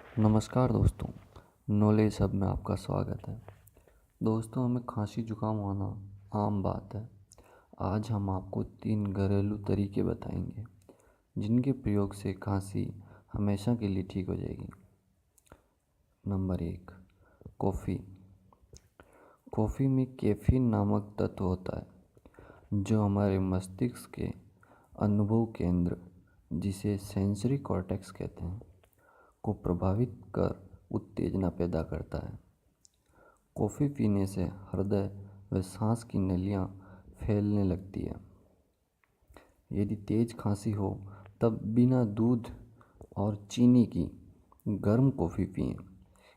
नमस्कार दोस्तों, knowledge hub में आपका स्वागत है। दोस्तों, हमें खांसी जुकाम होना आम बात है। आज हम आपको 3 घरेलू तरीके बताएंगे जिनके प्रयोग से खांसी हमेशा के लिए ठीक हो जाएगी। Number 1, coffee. कॉफ़ी में कैफीन नामक तत्व होता है जो हमारे मस्तिष्क के अनुभव केंद्र, जिसे सेंसरी कॉर्टेक्स कहते हैं, को प्रभावित कर उत्तेजना पैदा करता है। कॉफ़ी पीने से हृदय व सांस की नलियाँ फैलने लगती है। यदि तेज खांसी हो तब बिना दूध और चीनी की गर्म कॉफ़ी पिएं।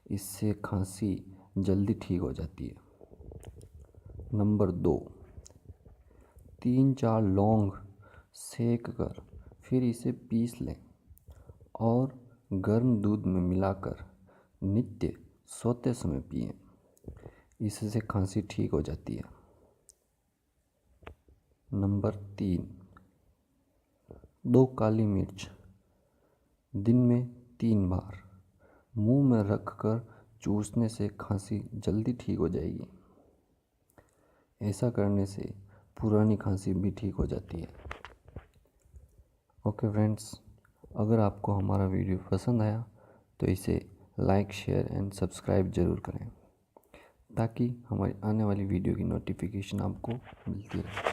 इससे खांसी जल्दी ठीक हो जाती है। नंबर 2, 3-4 लौंग सेक कर फिर इसे पीस लें और गर्म दूध में मिलाकर नित्य सोते समय पिएं। इससे खांसी ठीक हो जाती है। नंबर 3, 2 काली मिर्च दिन में 3 बार मुंह में रखकर चूसने से खांसी जल्दी ठीक हो जाएगी। ऐसा करने से पुरानी खांसी भी ठीक हो जाती है। ओके फ्रेंड्स, अगर आपको हमारा वीडियो पसंद आया तो इसे लाइक, शेयर एंड सब्सक्राइब ज़रूर करें ताकि हमारी आने वाली वीडियो की नोटिफिकेशन आपको मिलती रहे।